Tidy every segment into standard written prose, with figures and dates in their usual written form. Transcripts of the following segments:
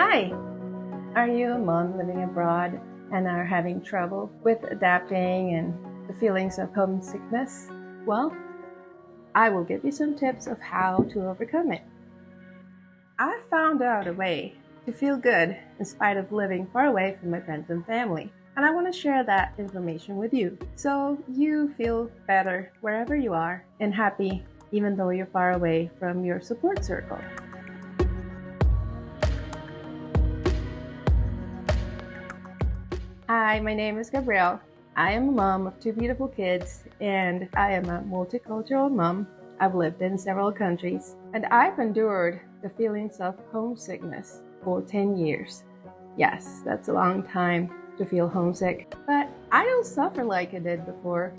Hi! Are you a mom living abroad and are having trouble with adapting and the feelings of homesickness? Well, I will give you some tips of how to overcome it. I found out a way to feel good in spite of living far away from my friends and family. And I want to share that information with you so you feel better wherever you are and happy even though you're far away from your support circle. Hi, my name is Gabrielle. I am a mom of two beautiful kids and I am a multicultural mom. I've lived in several countries and I've endured the feelings of homesickness for 10 years. Yes, that's a long time to feel homesick, but I don't suffer like I did before.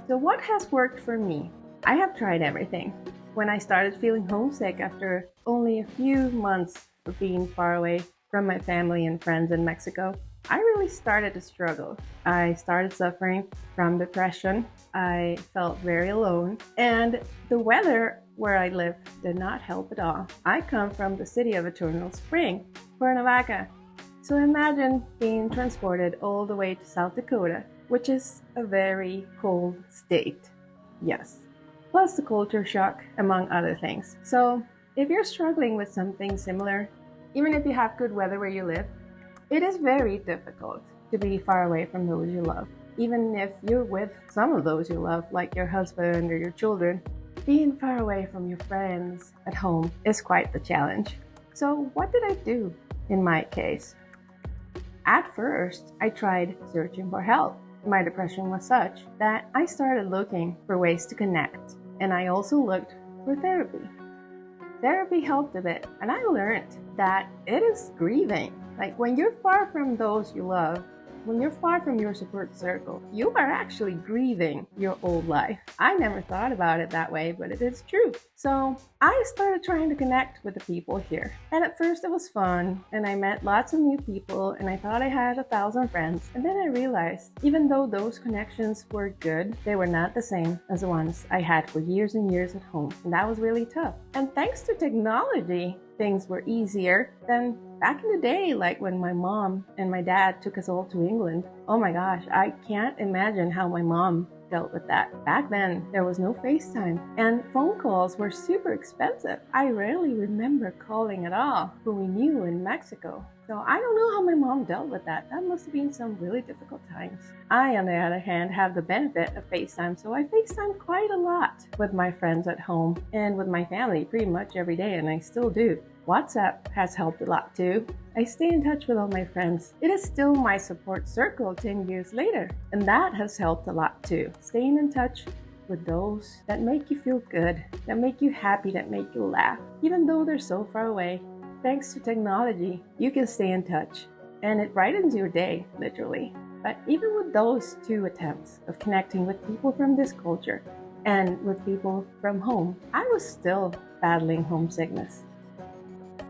So what has worked for me? I have tried everything. When I started feeling homesick after only a few months of being far away from my family and friends in Mexico, I really started to struggle. I started suffering from depression. I felt very alone, and the weather where I live did not help at all. I come from the city of Eternal Spring, Cuernavaca. So imagine being transported all the way to South Dakota, which is a very cold state. Yes, plus the culture shock, among other things. So if you're struggling with something similar, even if you have good weather where you live, it is very difficult to be far away from those you love. Even if you're with some of those you love, like your husband or your children, being far away from your friends at home is quite the challenge. So what did I do in my case? At first, I tried searching for help. My depression was such that I started looking for ways to connect, and I also looked for therapy. Therapy helped a bit, and I learned that it is grieving. Like when you're far from those you love, when you're far from your support circle, you are actually grieving your old life. I never thought about it that way, but it is true. So I started trying to connect with the people here. And at first it was fun, and I met lots of new people, and I thought I had 1,000 friends. And then I realized, even though those connections were good, they were not the same as the ones I had for years and years at home. And that was really tough. And thanks to technology, things were easier than back in the day, like when my mom and my dad took us all to England. Oh my gosh, I can't imagine how my mom dealt with that. Back then, there was no FaceTime, and phone calls were super expensive. I rarely remember calling at all who we knew in Mexico. So I don't know how my mom dealt with that. That must have been some really difficult times. I, on the other hand, have the benefit of FaceTime, so I FaceTime quite a lot with my friends at home and with my family pretty much every day, and I still do. WhatsApp has helped a lot too. I stay in touch with all my friends. It is still my support circle 10 years later, and that has helped a lot too. Staying in touch with those that make you feel good, that make you happy, that make you laugh, even though they're so far away. Thanks to technology, you can stay in touch, and it brightens your day, literally. But even with those two attempts of connecting with people from this culture and with people from home, I was still battling homesickness.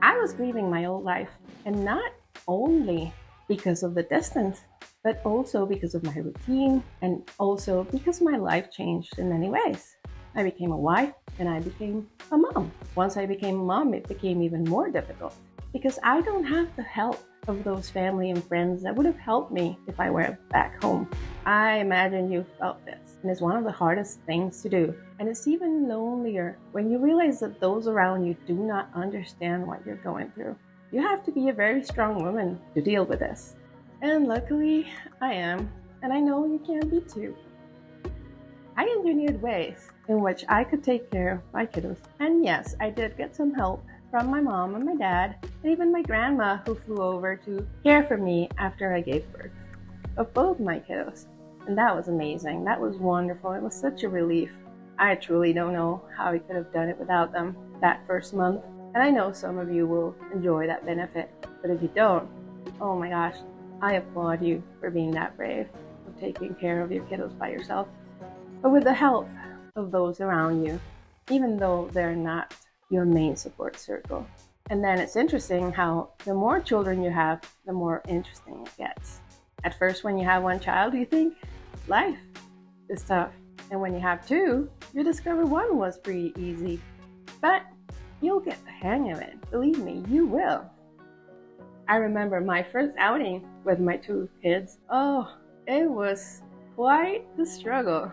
I was grieving my old life, and not only because of the distance, but also because of my routine, and also because my life changed in many ways. I became a wife, and I became a mom. Once I became a mom, it became even more difficult because I don't have the help of those family and friends that would have helped me if I were back home. I imagine you felt this, and it's one of the hardest things to do. And it's even lonelier when you realize that those around you do not understand what you're going through. You have to be a very strong woman to deal with this. And luckily, I am, and I know you can be too. I engineered ways in which I could take care of my kiddos. And yes, I did get some help from my mom and my dad, and even my grandma who flew over to care for me after I gave birth of both my kiddos. And that was amazing. That was wonderful. It was such a relief. I truly don't know how I could have done it without them that first month. And I know some of you will enjoy that benefit, but if you don't, oh my gosh, I applaud you for being that brave, of taking care of your kiddos by yourself, but with the help of those around you, even though they're not your main support circle. And then it's interesting how the more children you have, the more interesting it gets. At first, when you have one child, you think life is tough. And when you have two, you discover one was pretty easy. But you'll get the hang of it. Believe me, you will. I remember my first outing with my two kids. Oh, it was quite the struggle.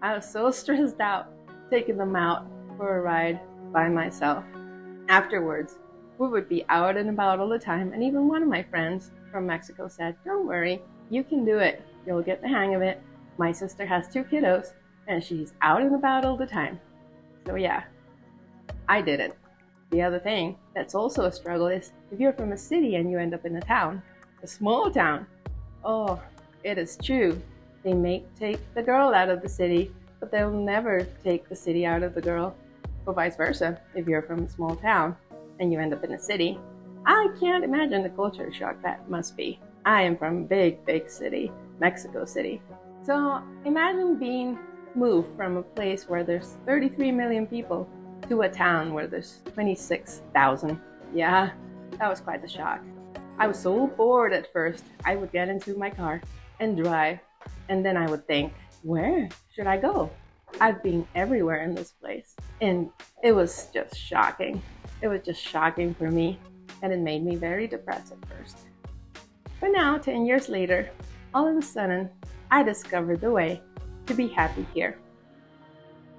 I was so stressed out taking them out for a ride by myself. Afterwards, we would be out and about all the time, and even one of my friends from Mexico said, "Don't worry, you can do it. You'll get the hang of it. My sister has two kiddos, and she's out and about all the time." So yeah, I did it. The other thing that's also a struggle is if you're from a city and you end up in a town, a small town. Oh, it is true. They may take the girl out of the city, but they'll never take the city out of the girl, or vice versa. If you're from a small town and you end up in a city, I can't imagine the culture shock that must be. I am from a big, big city, Mexico City. So imagine being moved from a place where there's 33 million people to a town where there's 26,000. Yeah, that was quite the shock. I was so bored at first. I would get into my car and drive, and then I would think, where should I go? I've been everywhere in this place, and it was just shocking. It was just shocking for me, and it made me very depressed at first. But now, 10 years later, all of a sudden, I discovered the way to be happy here.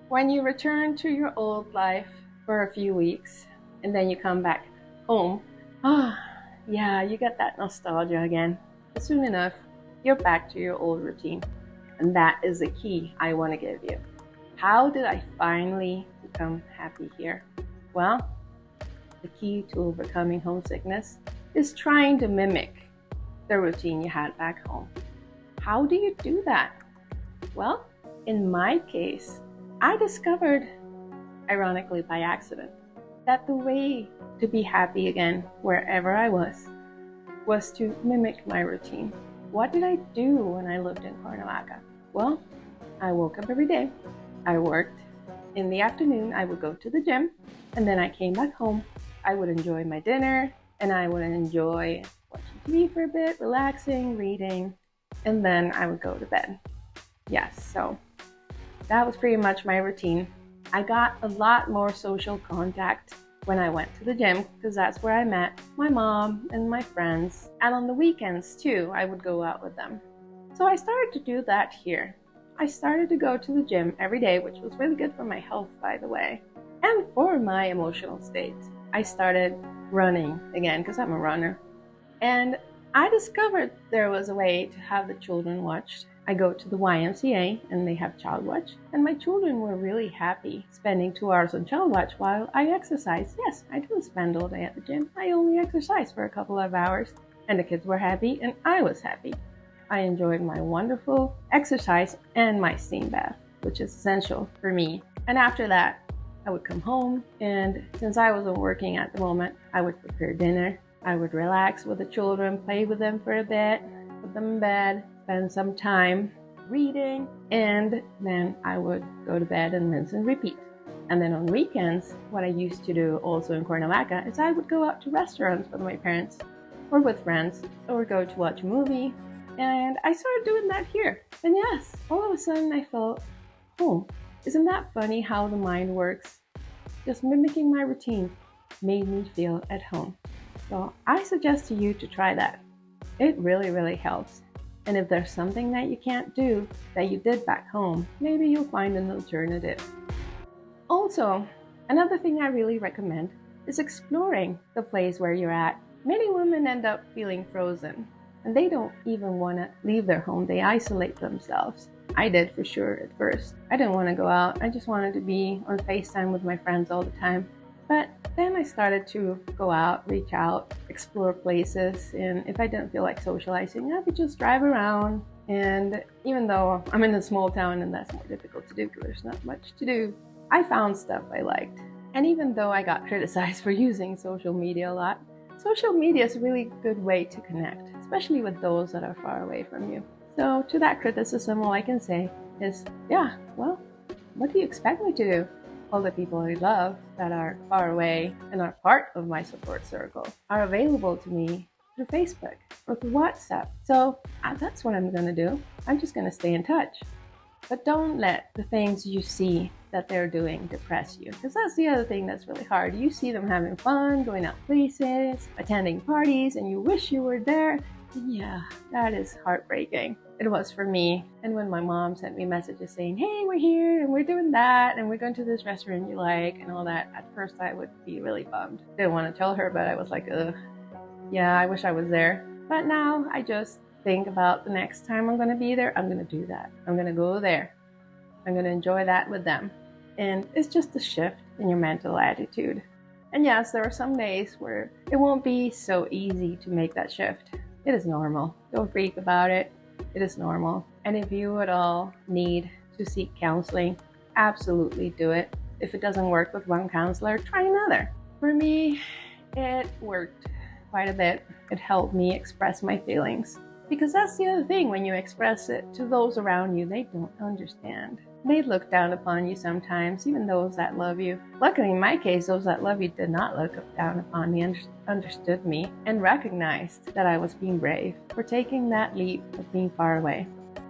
When you return to your old life for a few weeks, and then you come back home, yeah, you get that nostalgia again. But soon enough, you're back to your old routine. And that is the key I want to give you. How did I finally become happy here? Well, the key to overcoming homesickness is trying to mimic the routine you had back home. How do you do that? Well, in my case, I discovered, ironically by accident, that the way to be happy again wherever I was to mimic my routine. What did I do when I lived in Cuernavaca? Well, I woke up every day. I worked. In the afternoon, I would go to the gym, and then I came back home. I would enjoy my dinner, and I would enjoy watching TV for a bit, relaxing, reading, and then I would go to bed. Yes, so that was pretty much my routine. I got a lot more social contact when I went to the gym because that's where I met my mom and my friends. And on the weekends too, I would go out with them. So I started to do that here. I started to go to the gym every day, which was really good for my health, by the way, and for my emotional state. I started running again because I'm a runner. And I discovered there was a way to have the children watched. I go to the YMCA and they have child watch, and my children were really happy spending 2 hours on child watch while I exercise. Yes, I didn't spend all day at the gym. I only exercised for a couple of hours, and the kids were happy and I was happy. I enjoyed my wonderful exercise and my steam bath, which is essential for me. And after that, I would come home, and since I wasn't working at the moment, I would prepare dinner. I would relax with the children, play with them for a bit, put them in bed, spend some time reading, and then I would go to bed and rinse and repeat. And then on weekends, what I used to do also in Cuernavaca is I would go out to restaurants with my parents or with friends, or go to watch a movie. And I started doing that here. And yes, all of a sudden I felt home. Isn't that funny how the mind works? Just mimicking my routine made me feel at home. So I suggest to you to try that. It really, really helps. And if there's something that you can't do that you did back home, maybe you'll find an alternative. Also, another thing I really recommend is exploring the place where you're at. Many women end up feeling frozen, and they don't even want to leave their home. They isolate themselves. I did for sure at first. I didn't want to go out. I just wanted to be on FaceTime with my friends all the time. But then I started to go out, reach out, explore places, and if I didn't feel like socializing, I would just drive around. And even though I'm in a small town and that's more difficult to do because there's not much to do, I found stuff I liked. And even though I got criticized for using social media a lot, social media is a really good way to connect, especially with those that are far away from you. So to that criticism, all I can say is, yeah, well, what do you expect me to do? All the people I love that are far away and are part of my support circle are available to me through Facebook or through WhatsApp. So that's what I'm going to do. I'm just going to stay in touch. But don't let the things you see that they're doing depress you, because that's the other thing that's really hard. You see them having fun, going out places, attending parties, and you wish you were there. Yeah, that is heartbreaking. It was for me. And when my mom sent me messages saying, hey, we're here and we're doing that and we're going to this restaurant you like and all that, at first I would be really bummed. Didn't want to tell her, but I was like, ugh, yeah, I wish I was there. But now I just think about the next time I'm going to be there, I'm going to do that. I'm going to go there. I'm going to enjoy that with them. And it's just a shift in your mental attitude. And yes, there are some days where it won't be so easy to make that shift. It is normal. Don't freak about it. It is normal. And if you at all need to seek counseling, absolutely do it. If it doesn't work with one counselor, try another. For me, it worked quite a bit. It helped me express my feelings. Because that's the other thing, when you express it to those around you, they don't understand. They look down upon you sometimes, even those that love you. Luckily, in my case, those that love you did not look down upon me, understood me, and recognized that I was being brave for taking that leap of being far away.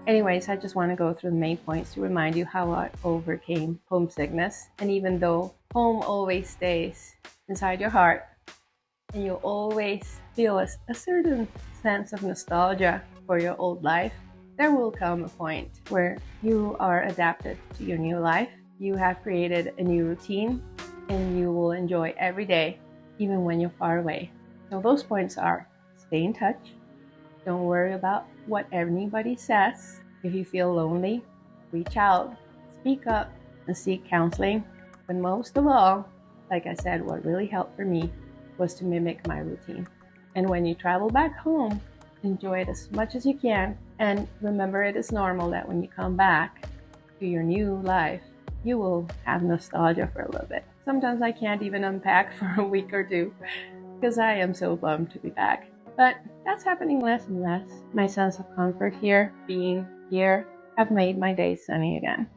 Anyways, I just want to go through the main points to remind you how I overcame homesickness. And even though home always stays inside your heart, and you always feel a certain sense of nostalgia for your old life, there will come a point where you are adapted to your new life. You have created a new routine and you will enjoy every day, even when you're far away. So those points are: stay in touch. Don't worry about what anybody says. If you feel lonely, reach out, speak up, and seek counseling. But most of all, like I said, what really helped for me was to mimic my routine. And when you travel back home, enjoy it as much as you can. And remember, it is normal that when you come back to your new life, you will have nostalgia for a little bit. Sometimes I can't even unpack for a week or two because I am so bummed to be back. But that's happening less and less. My sense of comfort here, being here, have made my days sunny again.